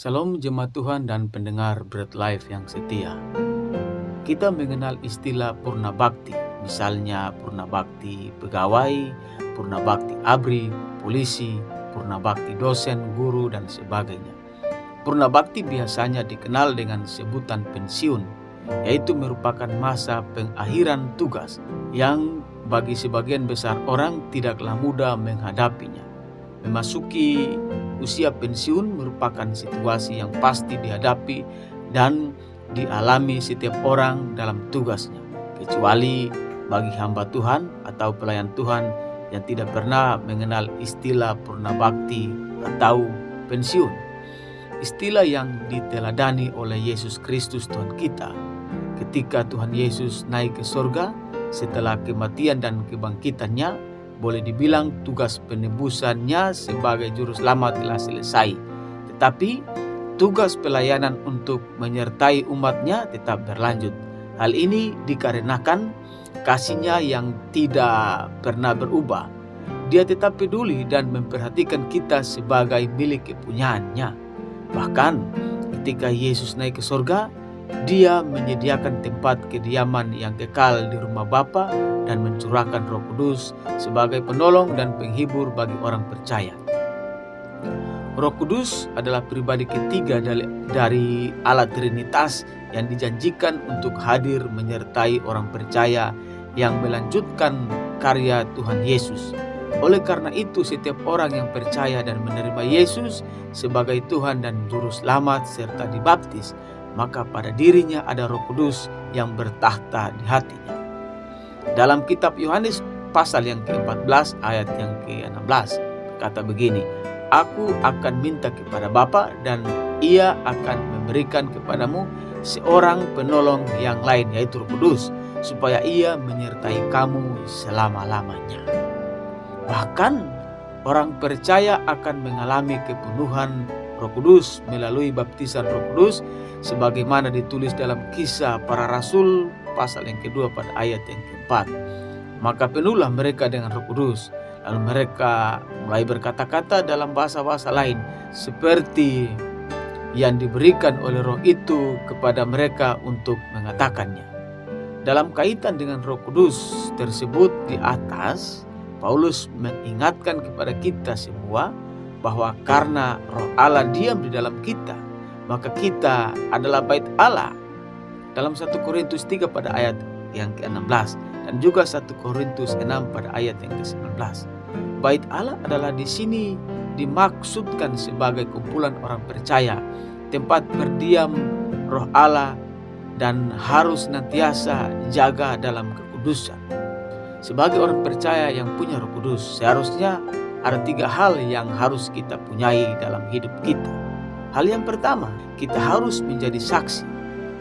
Salam jemaat Tuhan dan pendengar Bread Life yang setia. Kita mengenal istilah purna bakti, misalnya purna bakti pegawai, purna bakti ABRI, polisi, purna bakti dosen, guru, dan sebagainya. Purna bakti biasanya dikenal dengan sebutan pensiun, yaitu merupakan masa pengakhiran tugas yang bagi sebagian besar orang tidaklah mudah menghadapinya. Memasuki usia pensiun merupakan situasi yang pasti dihadapi dan dialami setiap orang dalam tugasnya, kecuali bagi hamba Tuhan atau pelayan Tuhan yang tidak pernah mengenal istilah purna bakti atau pensiun. Istilah yang diteladani oleh Yesus Kristus Tuhan kita ketika Tuhan Yesus naik ke surga setelah kematian dan kebangkitannya. Boleh dibilang tugas penebusannya sebagai juru selamat telah selesai. Tetapi tugas pelayanan untuk menyertai umatnya tetap berlanjut. Hal ini dikarenakan kasihnya yang tidak pernah berubah. Dia tetap peduli dan memperhatikan kita sebagai milik kepunyaannya. Bahkan ketika Yesus naik ke surga, Dia menyediakan tempat kediaman yang kekal di rumah Bapa dan mencurahkan Roh Kudus sebagai penolong dan penghibur bagi orang percaya. Roh Kudus adalah pribadi ketiga dari Allah Trinitas yang dijanjikan untuk hadir menyertai orang percaya yang melanjutkan karya Tuhan Yesus. Oleh karena itu, setiap orang yang percaya dan menerima Yesus sebagai Tuhan dan Juru Selamat serta dibaptis, maka pada dirinya ada Roh Kudus yang bertahta di hatinya. Dalam kitab Yohanes pasal yang ke-14 ayat yang ke-16 kata begini, "Aku akan minta kepada Bapa dan Ia akan memberikan kepadamu seorang penolong yang lain, yaitu Roh Kudus, supaya Ia menyertai kamu selama-lamanya." Bahkan orang percaya akan mengalami kepenuhan Roh Kudus melalui baptisan Roh Kudus sebagaimana ditulis dalam Kisah Para Rasul pasal yang kedua pada ayat yang keempat. Maka penuhlah mereka dengan Roh Kudus, lalu mereka mulai berkata-kata dalam bahasa-bahasa lain seperti yang diberikan oleh Roh itu kepada mereka untuk mengatakannya. Dalam kaitan dengan Roh Kudus tersebut di atas, Paulus mengingatkan kepada kita semua bahwa karena Roh Allah diam di dalam kita, maka kita adalah bait Allah. Dalam 1 Korintus 3 pada ayat yang ke-16 dan juga 1 Korintus 6 pada ayat yang ke-19. Bait Allah adalah di sini dimaksudkan sebagai kumpulan orang percaya, tempat berdiam Roh Allah dan harus senantiasa jaga dalam kekudusan. Sebagai orang percaya yang punya Roh Kudus, seharusnya ada 3 hal yang harus kita punyai dalam hidup kita. Hal yang pertama, kita harus menjadi saksi.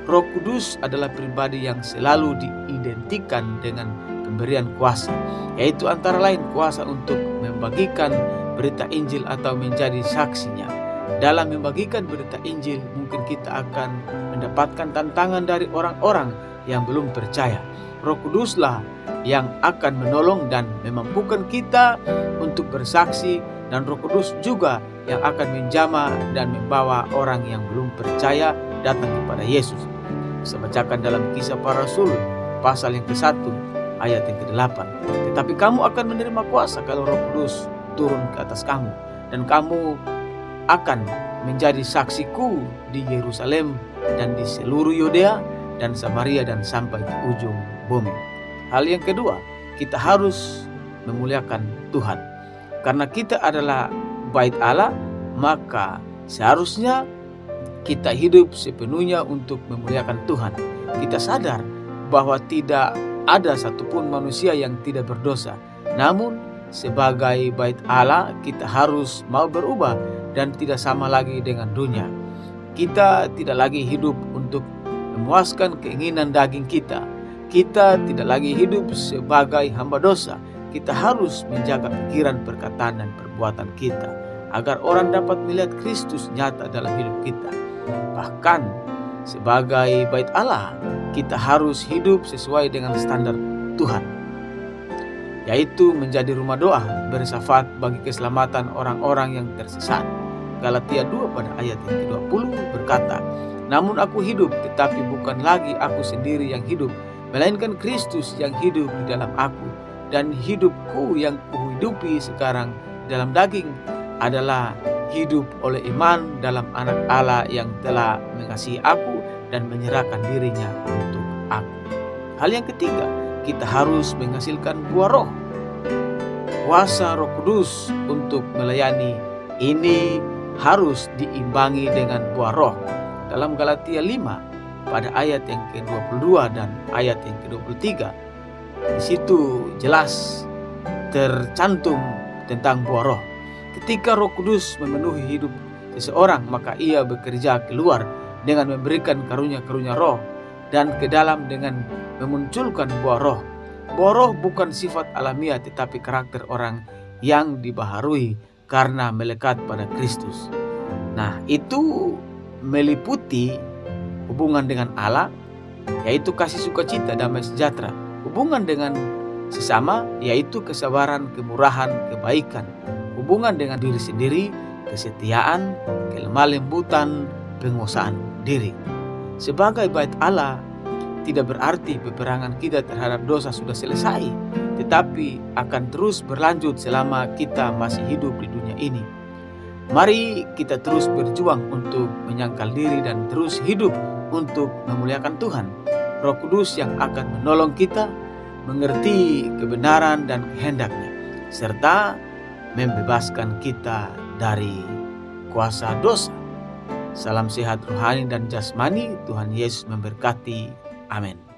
Roh Kudus adalah pribadi yang selalu diidentikan dengan pemberian kuasa, yaitu antara lain kuasa untuk membagikan berita Injil atau menjadi saksinya. Dalam membagikan berita Injil, mungkin kita akan mendapatkan tantangan dari orang-orang yang belum percaya. Roh Kuduslah yang akan menolong dan memampukan kita untuk bersaksi, dan Roh Kudus juga yang akan menjamah dan membawa orang yang belum percaya datang kepada Yesus. Saya bacakan dalam Kisah Para Rasul pasal yang ke-1 ayat yang ke-8. "Tetapi kamu akan menerima kuasa kalau Roh Kudus turun ke atas kamu, dan kamu akan menjadi saksiku di Yerusalem dan di seluruh Yudea dan Samaria dan sampai ke ujung bumi." Hal yang kedua, kita harus memuliakan Tuhan. Karena kita adalah bait Allah, maka seharusnya kita hidup sepenuhnya untuk memuliakan Tuhan. Kita sadar bahwa tidak ada satupun manusia yang tidak berdosa. Namun sebagai bait Allah, kita harus mau berubah dan tidak sama lagi dengan dunia. Kita tidak lagi hidup untuk memuaskan keinginan daging kita. Kita tidak lagi hidup sebagai hamba dosa. Kita harus menjaga pikiran, perkataan, dan perbuatan kita agar orang dapat melihat Kristus nyata dalam hidup kita. Bahkan sebagai bait Allah, kita harus hidup sesuai dengan standar Tuhan, yaitu menjadi rumah doa bersyafaat bagi keselamatan orang-orang yang tersesat. Galatia 2 pada ayat yang ke-20 berkata, namun aku hidup, tetapi bukan lagi aku sendiri yang hidup, melainkan Kristus yang hidup di dalam aku. Dan hidupku yang kuhidupi sekarang dalam daging adalah hidup oleh iman dalam Anak Allah yang telah mengasihi aku dan menyerahkan dirinya untuk aku. Hal yang ketiga, kita harus menghasilkan buah roh. Kuasa Roh Kudus untuk melayani ini harus diimbangi dengan buah roh. Dalam Galatia 5 pada ayat yang ke-22 dan ayat yang ke-23, di situ jelas tercantum tentang buah roh. Ketika Roh Kudus memenuhi hidup seseorang, maka ia bekerja keluar dengan memberikan karunia-karunia roh dan ke dalam dengan memunculkan buah roh. Buah roh bukan sifat alamiah, tetapi karakter orang yang dibaharui karena melekat pada Kristus. Nah, itu meliputi hubungan dengan Allah, yaitu kasih sukacita, damai sejahtera. Hubungan dengan sesama, yaitu kesabaran, kemurahan, kebaikan. Hubungan dengan diri sendiri, kesetiaan, kelemah lembutan, penguasaan diri. Sebagai bait Allah, tidak berarti peperangan kita terhadap dosa sudah selesai, tetapi akan terus berlanjut selama kita masih hidup di dunia ini. Mari kita terus berjuang untuk menyangkal diri dan terus hidup untuk memuliakan Tuhan. Roh Kudus yang akan menolong kita mengerti kebenaran dan kehendak-Nya, serta membebaskan kita dari kuasa dosa. Salam sehat rohani dan jasmani. Tuhan Yesus memberkati. Amin.